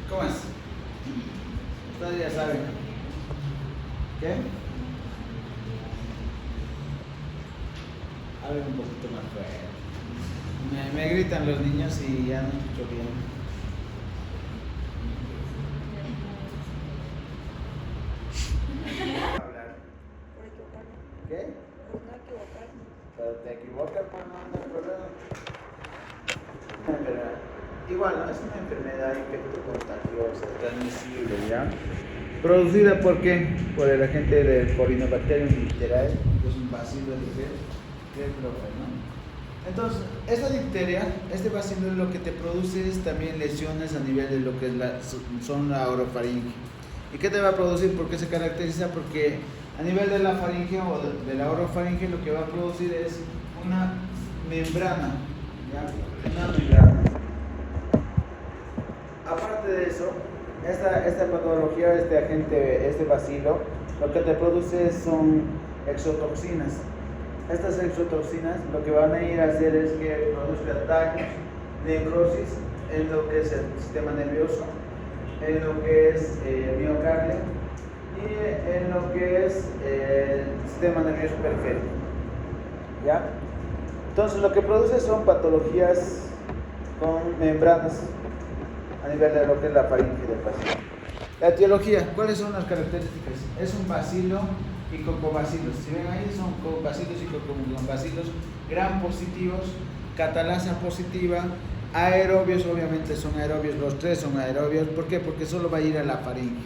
¿Cómo es? Ustedes ya saben. ¿Qué? Hablen un poquito más fuerte. Me gritan los niños y ya no escucho bien. Hablar. ¿Qué? Pero te equivocas, pues no hay problema. Una enfermedad. Igual, no es una enfermedad infecto-contagiosa, transmisible, ¿ya? Producida por qué? Por el agente del Corynebacterium dipterae, que es un bacilo de ¿no? Entonces, esta difteria, este bacilo lo que te produce es también lesiones a nivel de lo que es son la orofaringe. ¿Y qué te va a producir? ¿Por qué se caracteriza? Porque a nivel de la faringe o de la orofaringe lo que va a producir es una membrana, ¿ya? Una membrana. Aparte de eso, esta patología, este agente, este bacilo, lo que te produce son exotoxinas. Estas exotoxinas lo que van a ir a hacer es que produzcan daños, necrosis en lo que es el sistema nervioso, en lo que es el miocardio y en lo que es el sistema nervioso periférico. ¿Ya? Entonces lo que produce son patologías con membranas a nivel de lo que es la faringe del paciente. La etiología, ¿cuáles son las características? Es un bacilo y cocobacilos. Si ven ahí son cocobacilos y cocobacilos gram positivos, catalasa positiva, aerobios, obviamente son aerobios, los tres son aerobios. ¿Por qué? Porque solo va a ir a la faringe.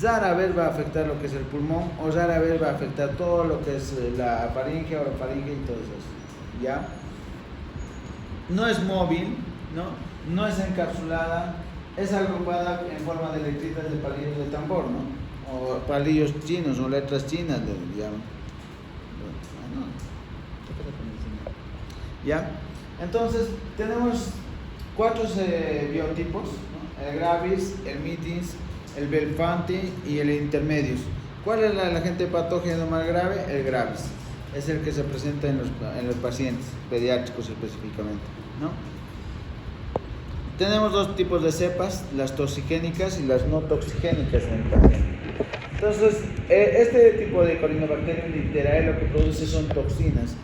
Rara vez va a afectar lo que es el pulmón o rara vez va a afectar todo lo que es la faringe, orofaringe y todo eso. ¿Ya? No es móvil, no es encapsulada, es agrupada en forma de letritas de palillos de tambor, ¿no? O palillos chinos o letras chinas, le llaman. ¿Ya? Entonces, tenemos cuatro biotipos, ¿no? El gravis, el mitis, el belfanti y el intermedius. ¿Cuál es el agente patógeno más grave? El gravis. Es el que se presenta en los pacientes pediátricos específicamente, ¿no? Tenemos dos tipos de cepas, las toxigénicas y las no toxigénicas en el paciente. Entonces, este tipo de Corynebacterium dipterae lo que produce son toxinas.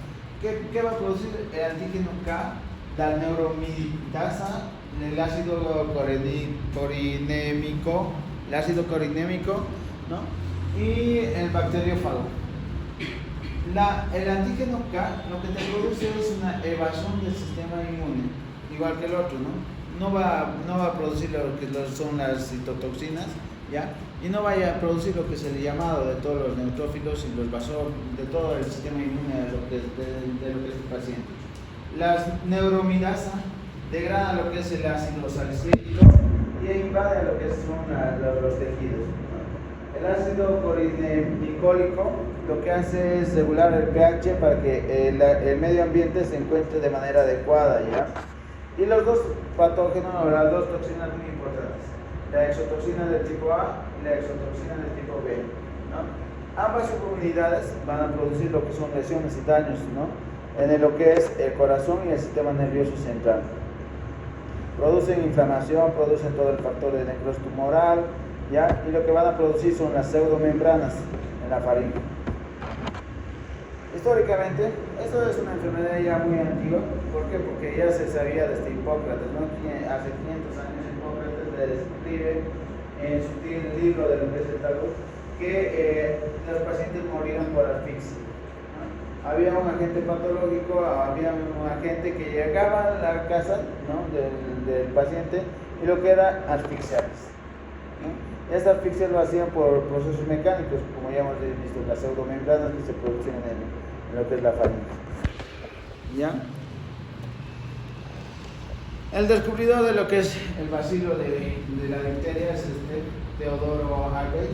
¿Qué va a producir? El antígeno K, la neuromidasa, el ácido corinémico, ¿no? Y el bacteriófago. El antígeno K lo que te produce es una evasión del sistema inmune, igual que el otro, ¿no? No va a producir lo que son las citotoxinas, ¿ya? Y no vaya a producir lo que es el llamado de todos los neutrófilos y los de todo el sistema inmune de lo que es el paciente. La neuromidasa degrada lo que es el ácido salicílico y invade lo que son los tejidos. El ácido corinemicólico lo que hace es regular el pH para que el medio ambiente se encuentre de manera adecuada, ¿ya? Y los dos patógenos, o las dos toxinas muy importantes, la exotoxina del tipo A y la exotoxina del tipo B, ¿no? Ambas subunidades van a producir lo que son lesiones y daños, ¿no? En lo que es el corazón y el sistema nervioso central. Producen inflamación, producen todo el factor de necrosis tumoral, ¿ya? Y lo que van a producir son las pseudomembranas en la faringe. Históricamente, esto es una enfermedad ya muy antigua. ¿Por qué? Porque ya se sabía desde Hipócrates, ¿no? Hace 500 años Hipócrates le describe en su libro de lo que es el Talmud que los pacientes morían por asfixia, ¿no? Había un agente patológico, había un agente que llegaba a la casa, ¿no? del paciente y lo que era asfixiarles, ¿no? Esta asfixia lo hacían por procesos mecánicos, como ya hemos visto, las pseudomembranas que se producen en lo que es la faringe. ¿Ya? El descubridor de lo que es el bacilo de la difteria es Teodoro Harvey,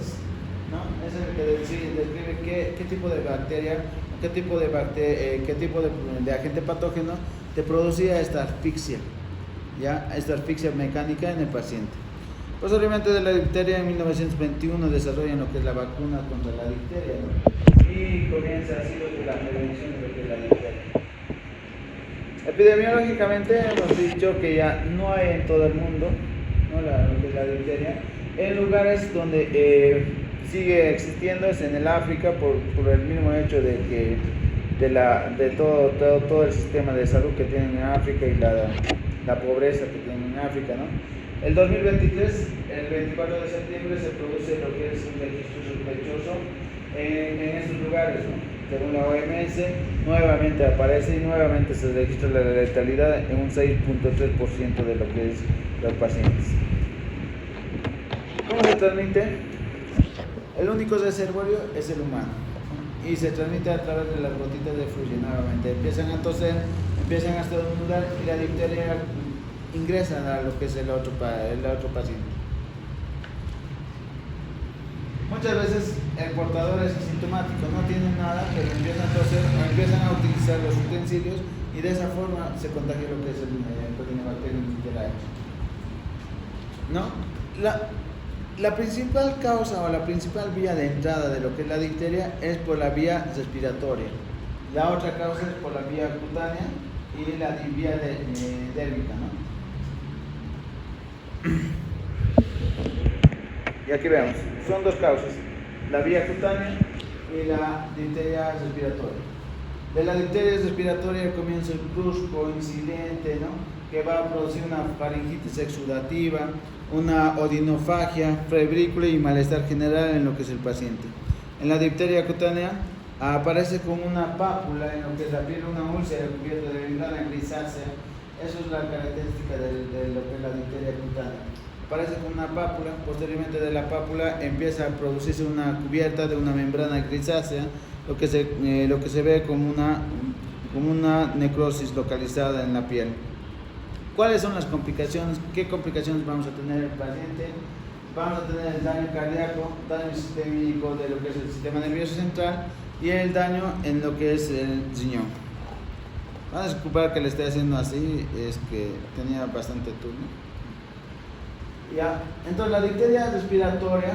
¿no? Es el que describe qué tipo de bacteria, qué tipo de agente patógeno te producía esta asfixia, ¿ya? Esta asfixia mecánica en el paciente. Posteriormente de la difteria, en 1921 desarrollan lo que es la vacuna contra la difteria, ¿no? Y comienza así lo que la prevención de lo que es la difteria. Epidemiológicamente hemos dicho que ya no hay en todo el mundo ¿no? Lo que es la difteria. En lugares donde sigue existiendo es en el África por el mismo hecho de que de todo el sistema de salud que tienen en África y la pobreza que tienen en África, ¿no? El 2023, el 24 de septiembre, se produce lo que es un registro sospechoso en estos lugares, ¿no? Según la OMS, nuevamente aparece y nuevamente se registra la letalidad en un 6.3% de lo que es los pacientes. ¿Cómo se transmite? El único reservorio es el humano y se transmite a través de las gotitas de fluye nuevamente. Empiezan a toser, empiezan a estornudar y la difteria ingresa a lo que es el otro paciente. Muchas veces el portador es asintomático, no tiene nada, pero empiezan a toser o empiezan a utilizar los utensilios y de esa forma se contagia lo que es el Corynebacterium diftheriae. ¿No? La principal causa o la principal vía de entrada de lo que es la difteria es por la vía respiratoria. La otra causa es por la vía cutánea y la vía dérmica, ¿no? Y aquí vemos, son dos causas, la vía cutánea y la difteria respiratoria. De la difteria respiratoria comienza el brusco incidente, ¿no? Que va a producir una faringitis exudativa, una odinofagia, febrícula y malestar general en lo que es el paciente. En la difteria cutánea aparece como una pápula en lo que es la piel, una úlcera cubierta de membrana grisácea. Eso es la característica de lo que es la difteria cutánea. Aparece como una pápula, posteriormente de la pápula empieza a producirse una cubierta de una membrana grisácea, lo que se ve como una necrosis localizada en la piel. ¿Cuáles son las complicaciones? ¿Qué complicaciones vamos a tener en el paciente? Vamos a tener el daño cardíaco, daño sistémico de lo que es el sistema nervioso central y el daño en lo que es el riñón. Van a disculpar que le esté haciendo así, es que tenía bastante turno. Ya, entonces la difteria respiratoria,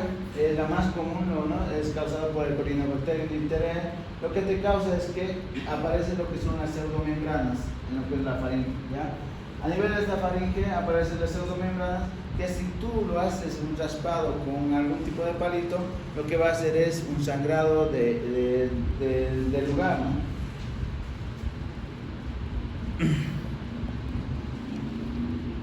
la más común, ¿no? Es causada por el Corynebacterium diftheriae. Lo que te causa es que aparece lo que son las pseudomembranas en lo que es la faringe, ¿ya? A nivel de esta faringe aparecen las pseudomembranas que si tú lo haces un raspado con algún tipo de palito, lo que va a hacer es un sangrado del lugar, ¿no?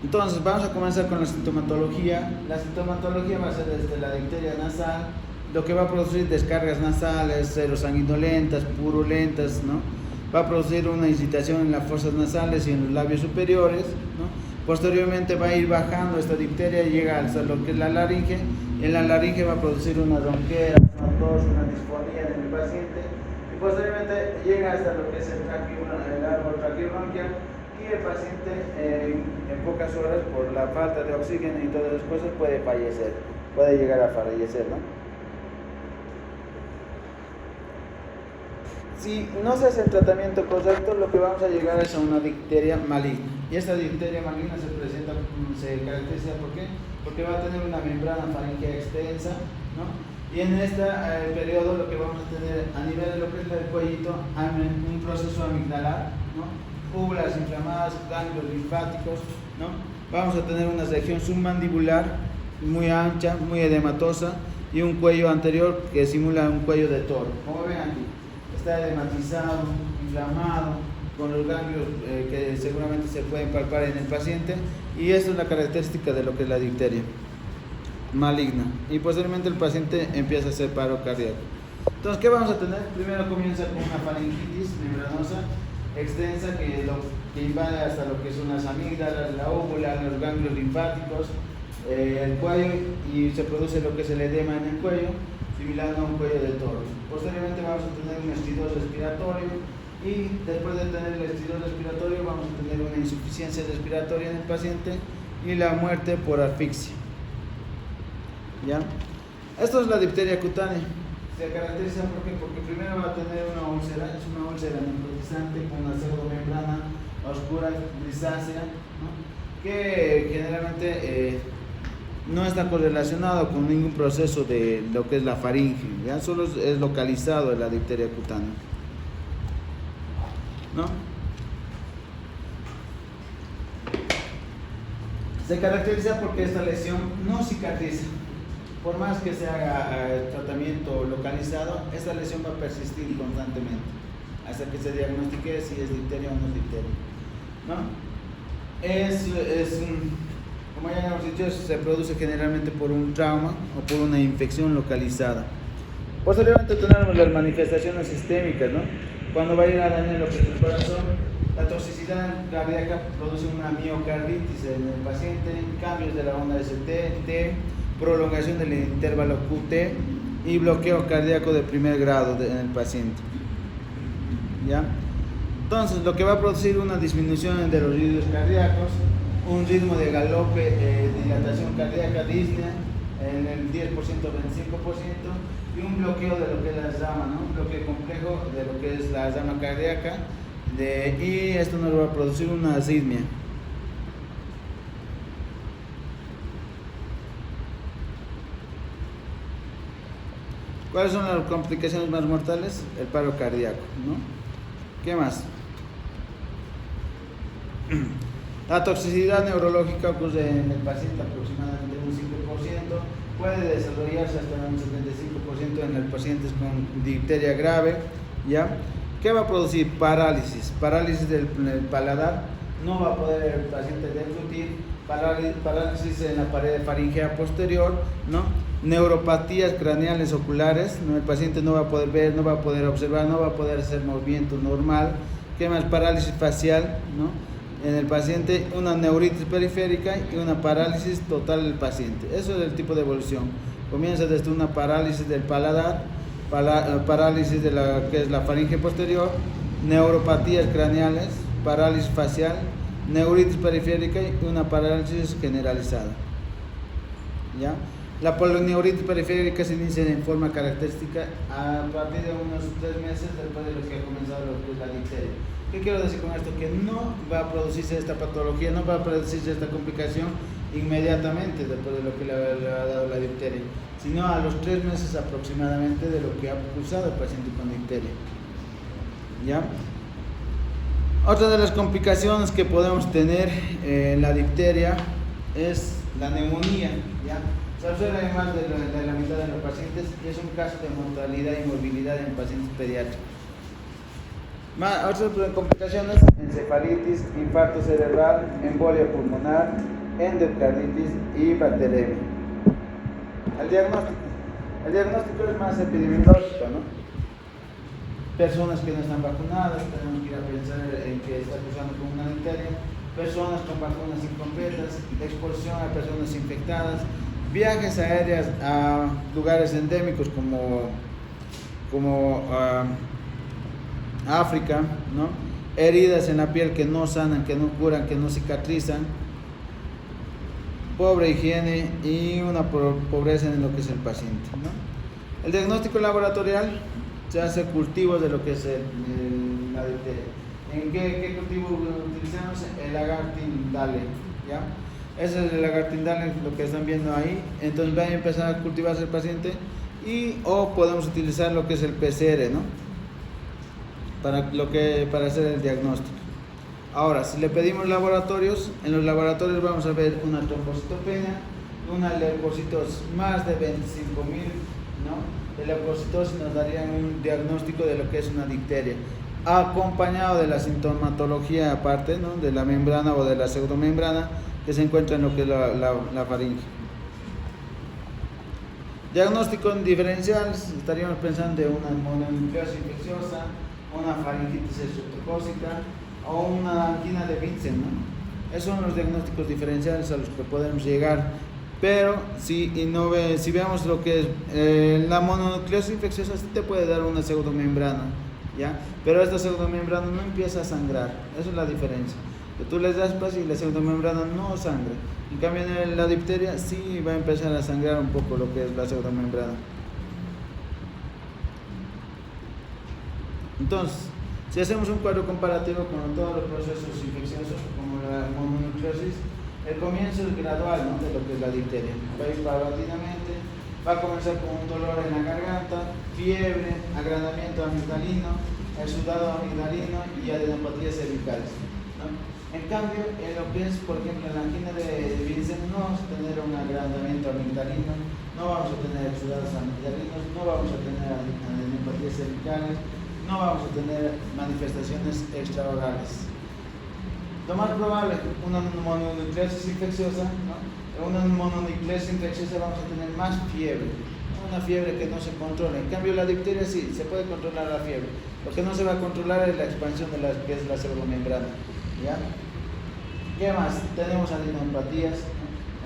Entonces vamos a comenzar con la sintomatología. La sintomatología va a ser desde la difteria nasal, lo que va a producir descargas nasales, serosanguinolentas, purulentas, ¿no? Va a producir una incitación en las fosas nasales y en los labios superiores, ¿no? Posteriormente va a ir bajando esta difteria y llega hasta lo que es la laringe. En la laringe va a producir una ronquera, una tos, una disfonía en el paciente y posteriormente llega hasta lo que es el árbol traqueobronquial y el paciente en pocas horas por la falta de oxígeno y todas las cosas puede fallecer, puede llegar a fallecer, ¿no? Si no se hace el tratamiento correcto, lo que vamos a llegar es a una difteria maligna. Y esta difteria maligna se caracteriza ¿por qué? Porque va a tener una membrana faríngea extensa, ¿no? Y en este periodo lo que vamos a tener a nivel de lo que es el cuellito, un proceso amigdalar, ¿no? Úvulas inflamadas, ganglios linfáticos, ¿no? Vamos a tener una región submandibular muy ancha, muy edematosa y un cuello anterior que simula un cuello de toro. Como ven aquí, está edematizado, inflamado, con los ganglios que seguramente se pueden palpar en el paciente, y esto es la característica de lo que es la difteria maligna. Y posteriormente el paciente empieza a hacer paro cardíaco. Entonces, ¿qué vamos a tener? Primero comienza con una faringitis membranosa extensa que invade hasta lo que son las amígdalas, la úvula, los ganglios linfáticos, el cuello, y se produce lo que es el edema en el cuello, similar a un cuello de toro. Posteriormente vamos a tener un estridor respiratorio y después de tener el estridor respiratorio vamos a tener una insuficiencia respiratoria en el paciente y la muerte por asfixia. ¿Ya? Esto es la difteria cutánea. Se caracteriza porque primero va a tener una úlcera, es una úlcera necrotizante con una pseudomembrana oscura grisácea, ¿no? Que generalmente no está correlacionado con ningún proceso de lo que es la faringe, ¿ya? Solo es localizado en la difteria cutánea, ¿no? Se caracteriza porque esta lesión no cicatriza. Por más que se haga tratamiento localizado, esta lesión va a persistir constantemente hasta que se diagnostique si es difteria o no es difteria, ¿no? Como ya hemos dicho, se produce generalmente por un trauma o por una infección localizada. Posteriormente tenemos las manifestaciones sistémicas, ¿no? Cuando va a ir a dañar lo que es el corazón, la toxicidad cardíaca produce una miocarditis en el paciente, cambios de la onda ST, T, prolongación del intervalo QT y bloqueo cardíaco de primer grado en el paciente. ¿Ya? Entonces, lo que va a producir una disminución de los ritmos cardíacos, un ritmo de galope, dilatación cardíaca, disnea en el 10%, 25% y un bloqueo de lo que es la rama, ¿no? Un bloqueo complejo de lo que es la rama cardíaca y esto nos va a producir una arritmia. ¿Cuáles son las complicaciones más mortales? El paro cardíaco, ¿no? ¿Qué más? La toxicidad neurológica ocurre en el paciente aproximadamente un 5%, puede desarrollarse hasta un 75% en el paciente con difteria grave, ¿ya? ¿Qué va a producir? Parálisis del paladar, no va a poder el paciente deglutir, parálisis en la pared faringea posterior, ¿no? Neuropatías craneales oculares, ¿no? El paciente no va a poder ver, no va a poder observar, no va a poder hacer movimiento normal. ¿Qué más? Parálisis facial, ¿no? En el paciente una neuritis periférica y una parálisis total del paciente. Eso es el tipo de evolución. Comienza desde una parálisis del paladar, parálisis de la que es la faringe posterior, neuropatías craneales, parálisis facial, neuritis periférica y una parálisis generalizada. ¿Ya? La polineuritis periférica se inicia en forma característica a partir de unos 3 meses después de lo que ha comenzado lo que es la difteria. ¿Qué quiero decir con esto? Que no va a producirse esta patología, no va a producirse esta complicación inmediatamente después de lo que le ha dado la difteria, sino a los 3 meses aproximadamente de lo que ha cursado el paciente con difteria. ¿Ya? Otra de las complicaciones que podemos tener en la difteria es la neumonía, ¿ya? Se observa en más de la mitad de los pacientes y es un caso de mortalidad y morbilidad en pacientes pediátricos. Otras complicaciones: encefalitis, infarto cerebral, embolia pulmonar, endocarditis y bacteremia. El diagnóstico es más epidemiológico, ¿no? Personas que no están vacunadas, tenemos que ir a pensar en que está cursando con una difteria, personas con vacunas incompletas, exposición a personas infectadas, viajes aéreos a lugares endémicos como África, ¿no? Heridas en la piel que no sanan, que no curan, que no cicatrizan, pobre higiene y una pobreza en lo que es el paciente, ¿no? El diagnóstico laboratorial se hace cultivos de lo que es la difteria. ¿En qué cultivo utilizamos? El agartindale, ¿ya? Ese es el agartindale, lo que están viendo ahí. Entonces va a empezar a cultivarse el paciente o podemos utilizar lo que es el PCR, ¿no? Para hacer el diagnóstico. Ahora, si le pedimos laboratorios, en los laboratorios vamos a ver una trombocitopenia, una leucocitos más de 25.000, ¿no? De leucocitosis nos darían un diagnóstico de lo que es una difteria, acompañado de la sintomatología aparte, ¿no? De la membrana o de la pseudomembrana que se encuentra en lo que es la faringe. Diagnóstico diferencial, estaríamos pensando de una mononucleosis infecciosa, una faringitis estreptocócica o una angina de Vincent, ¿no? Esos son los diagnósticos diferenciales a los que podemos llegar. Pero si vemos lo que es la mononucleosis infecciosa, sí te puede dar una pseudomembrana, ¿ya? Pero esta pseudomembrana no empieza a sangrar, esa es la diferencia. Que tú les das y la pseudomembrana no sangra. En cambio en la difteria sí va a empezar a sangrar un poco lo que es la pseudomembrana. Entonces, si hacemos un cuadro comparativo con todos los procesos infecciosos, como la mononucleosis, el comienzo es gradual, ¿no? De lo que es la difteria. Va a ir paulatinamente, va a comenzar con un dolor en la garganta, fiebre, agrandamiento amigdalino, exudado amigdalino y adenopatías cervicales, ¿no? En cambio, en lo que es, por ejemplo, en la angina de Vincent, no vamos a tener un agrandamiento amigdalino, no vamos a tener exudados amigdalinos, no vamos a tener adenopatías cervicales, no vamos a tener manifestaciones extraorales. Lo más probable, una mononucleosis infecciosa, ¿no? En una mononucleosis infecciosa vamos a tener más fiebre, una fiebre que no se controla. En cambio, la difteria sí, se puede controlar la fiebre. Lo que no se va a controlar es la expansión de la que es la pseudomembrana, ¿ya? ¿Qué más? Tenemos adenopatías.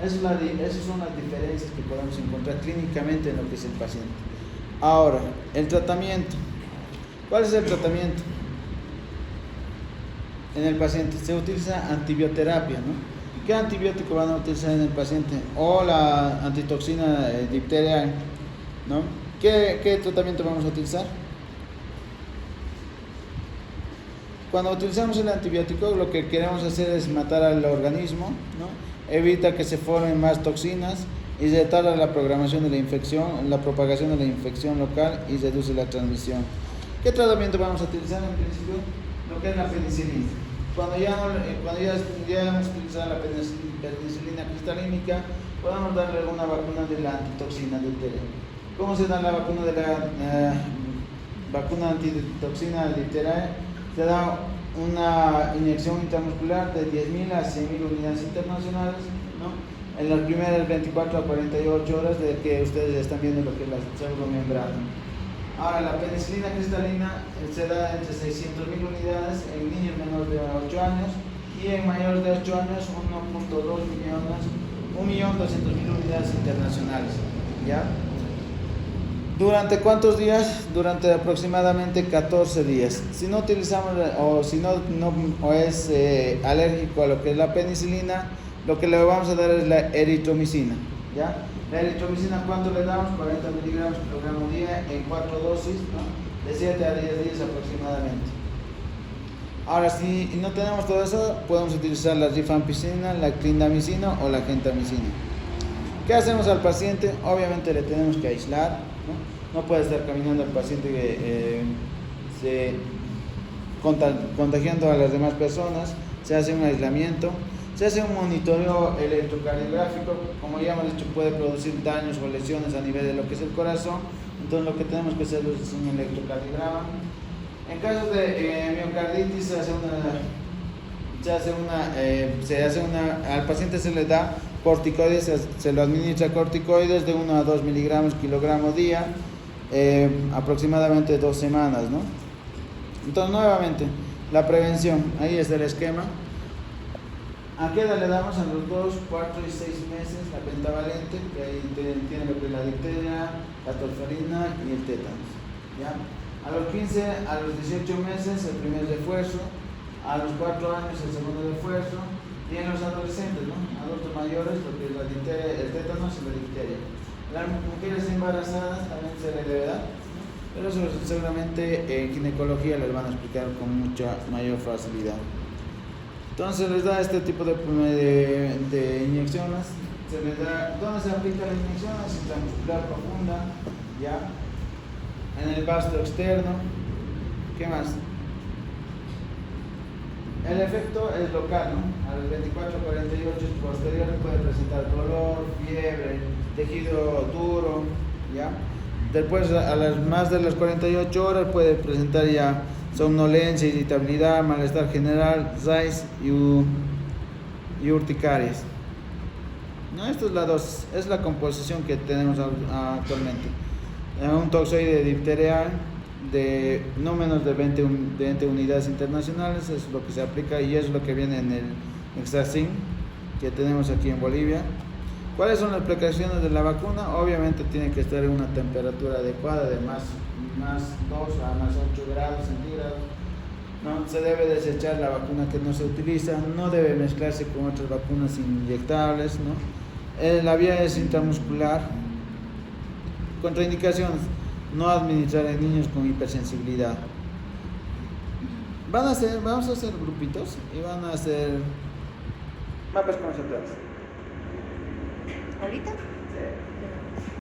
Esas son las diferencias que podemos encontrar clínicamente en lo que es el paciente. Ahora, el tratamiento. ¿Cuál es el tratamiento? En el paciente se utiliza antibioterapia, ¿no? ¿Qué antibiótico van a utilizar en el paciente? O la antitoxina difterial, ¿no? ¿Qué tratamiento vamos a utilizar? Cuando utilizamos el antibiótico, lo que queremos hacer es matar al organismo, ¿no? Evita que se formen más toxinas y retarda la programación de la infección, la propagación de la infección local y reduce la transmisión. ¿Qué tratamiento vamos a utilizar en principio? Lo que es la penicilina. Cuando ya hemos utilizado la penicilina cristalínica, podemos darle una vacuna de la antitoxina difteria. ¿Cómo se da la vacuna de la vacuna antitoxina difteria? Se da una inyección intramuscular de 10.000 a 100.000 unidades internacionales, ¿no? En las primeras 24 a 48 horas de que ustedes están viendo lo que es la pseudomembrana. Ahora, la penicilina cristalina se da entre 600.000 unidades en niños menores de 8 años y en mayores de 8 años 1.2 millones, 1.200.000 unidades internacionales, ¿ya? ¿Durante cuántos días? Durante aproximadamente 14 días. Si no utilizamos o si no es alérgico a lo que es la penicilina, lo que le vamos a dar es la eritromicina, ¿ya? La eritromicina, ¿cuánto le damos? 40 miligramos por gramo día en 4 dosis, ¿no? De 7 a 10 días aproximadamente. Ahora, si no tenemos todo eso, podemos utilizar la rifampicina, la clindamicina o la gentamicina. ¿Qué hacemos al paciente? Obviamente le tenemos que aislar, ¿no? No puede estar caminando el paciente contagiando a las demás personas. Se hace un aislamiento, se hace un monitoreo electrocardiográfico. Como ya hemos dicho, puede producir daños o lesiones a nivel de lo que es el corazón. Entonces lo que tenemos que hacer es un electrocardiograma. En caso de miocarditis al paciente se le da corticoides, se lo administra corticoides de 1 a 2 miligramos kilogramo día, aproximadamente 2 semanas, ¿no? Entonces, nuevamente, la prevención, ahí está el esquema. ¿A qué edad le damos? A los 2, 4 y 6 meses la pentavalente, que ahí tiene lo que es la difteria, la tosferina y el tétanos, ¿ya? A los 15, a los 18 meses el primer refuerzo, a los 4 años el segundo refuerzo, y en los adolescentes, ¿no? Adultos mayores, lo que es la difteria, el tétanos y la difteria. Las mujeres embarazadas también se le debe dar, ¿no? Pero eso seguramente en ginecología les van a explicar con mucha mayor facilidad. Entonces les da este tipo de inyecciones. Se les da, ¿dónde se aplica la inyección? Es intramuscular profunda, ¿ya? En el vasto externo. ¿Qué más? El efecto es local, ¿no? A los 24-48 posteriores puede presentar dolor, fiebre, tejido duro, ¿ya? Después, a las más de las 48 horas puede presentar ya somnolencia, irritabilidad, malestar general, RAIS y urticarias. No, esto es la dosis, es la composición que tenemos actualmente. Un toxoide difterial de no menos de 20 unidades internacionales es lo que se aplica y es lo que viene en el Extracin que tenemos aquí en Bolivia. ¿Cuáles son las precauciones de la vacuna? Obviamente tiene que estar en una temperatura adecuada de más 2 a más 8 grados centígrados. No se debe desechar la vacuna que no se utiliza, no debe mezclarse con otras vacunas inyectables, ¿no? La vía es intramuscular. Contraindicaciones: no administrar en niños con hipersensibilidad. Vamos a hacer grupitos y van a hacer mapas conceptuales. ¿Ahorita?